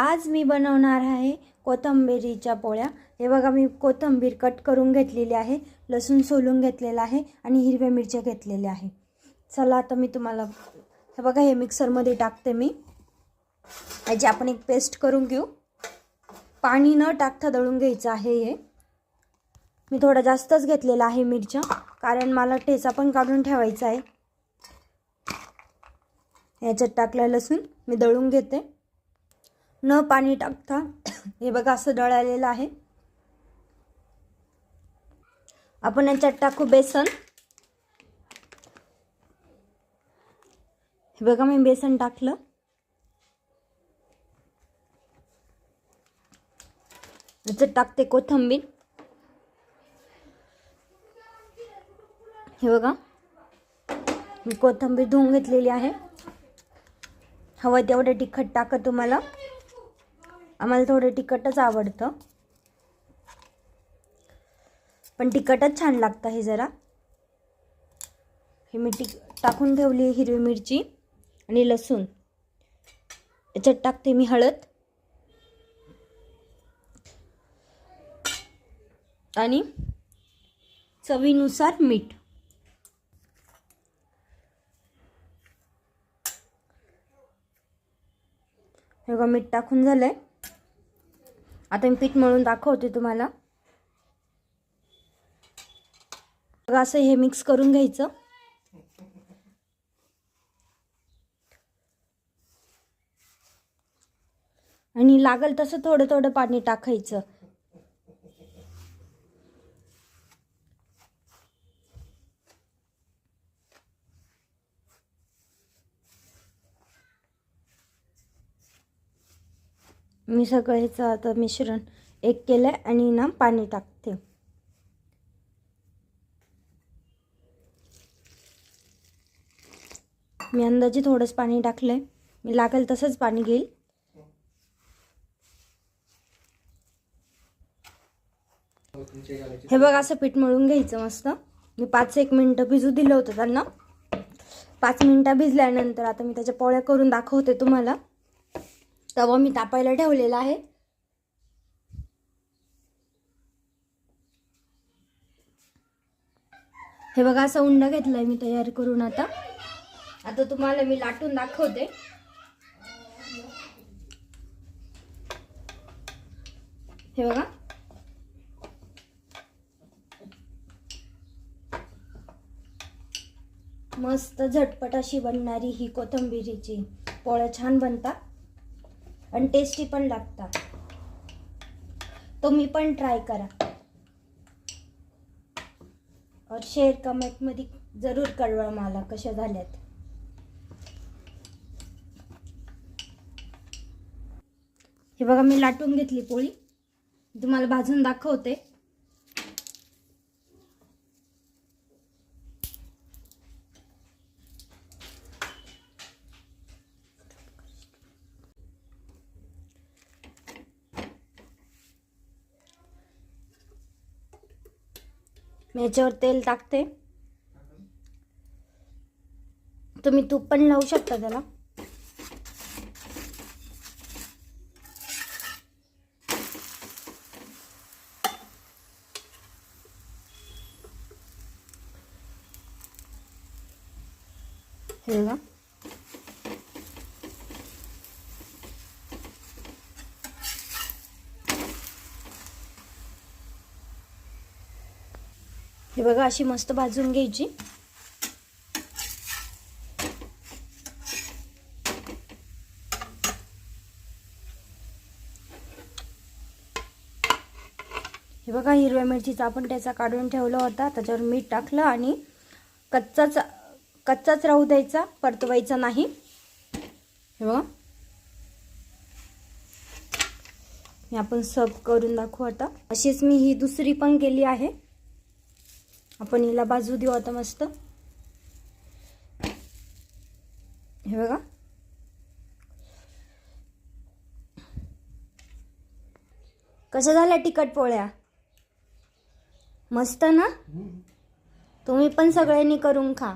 आज मी बनवणार आहे कोथिंबीरीच्या पोळ्या। हे बघा मी कोथिंबीर कट करून घेतलेली आहे, लसूण सोलून घेतलेला आहे आणि हिरव्या मिरच्या घेतलेल्या आहे। चला आता मी तुम्हाला हे बघा हे मिक्सर मध्ये टाकते मी। याची आपण एक पेस्ट करून घेऊ। पाणी न टाकता दळून घ्यायचं आहे। हे मी थोडा जास्तच घेतलेला आहे मिरच्या, कारण मला ठेचा पण काढून ठेवायचा आहे। याच्यात टाकला लसूण मी दळून घेते न पाणी टाकता। हे बघा असं दळलेलं आहे। आपण याच्यात टाकू बेसन। हे बघा मी बेसन टाकलं। याच्यात टाकते कोथिंबीर। हे बघा मी कोथिंबीर धुवून घेतलेली आहे। हवं तेवढं तिखट टाका तुम्हाला, आम्हाला थोडं तिखटच आवडतं, पण तिखटच छान लागतं हे जरा। हे मी टाकून ठेवली हिरवी मिरची आणि लसूण। याच्यात टाकते मी हळद आणि चवीनुसार मीठ। हे बघा मीठ टाकून झालंय। आता मी पीठ मळून दाखवते तुम्हाला। बघा असं हे मिक्स करून घ्यायचं आणि लागल तसं थोडं थोडं पाणी टाकायचं। मी सगळ्याचं आता मिश्रण एक केलंय आणि ना पाणी टाकते। मी अंदाजे थोडंच पाणी टाकलंय, मी लागेल तसंच पाणी घेईल। हे बघा असं पीठ मळून घ्यायचं मस्त। मी 5-1 मिनिटं भिजू दिलं होतं त्यांना। 5 मिनिटं भिजल्यानंतर आता मी त्याच्या पोळ्या करून दाखवते तुम्हाला। तवा मी तापायला ठेवलेला आहे। हे बघा असं उंडा घेतलाय मी तयार करून। आता तुम्हाला मी लाटून दाखवते। हे बघा मस्त झटपट अशी बनणारी ही कोथिंबीरीची पोळ्या छान बनतात आणि टेस्टी पण लागतात। तुम्ही पण ट्राय करा और शेअर कमेंट मध्ये जरूर कळवा मला कशा झाल्यात। हे बघा मी लाटून घेतली पोळी, तुम्हाला भाजून दाखवते। मी याच्यावर तेल टाकते, तुम्ही तूप पण लावू शकता त्याला। हे बघा हे बघा अशी मस्त भाजून घ्यायची। हे बघा हिरव्या मिरचीचा आपण त्याचा काढून ठेवला होता, त्याच्यावर मीठ टाकलं आणि कच्चाच राहू द्यायचा, परतवायचा नाही। हे बघा मी आपण सर्व करून दाखवू आता। अशीच मी ही दुसरी पण केली आहे। आपण हिला भाजू देऊ आता मस्त। हे बघा कसं झालं तिखट पोळ्या, मस्त ना? तुम्ही पण सगळ्यांनी करून खा।